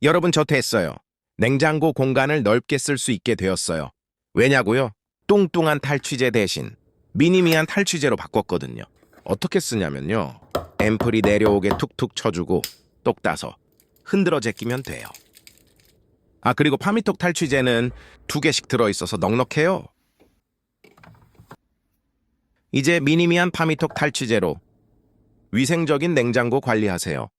여러분 저 됐어요. 냉장고 공간을 넓게 쓸 수 있게 되었어요. 왜냐고요? 뚱뚱한 탈취제 대신 미니미한 탈취제로 바꿨거든요. 어떻게 쓰냐면요. 앰플이 내려오게 툭툭 쳐주고 똑 따서 흔들어 제끼면 돼요. 아, 그리고 파미톡 탈취제는 2개씩 들어있어서 넉넉해요. 이제 미니미한 파미톡 탈취제로 위생적인 냉장고 관리하세요.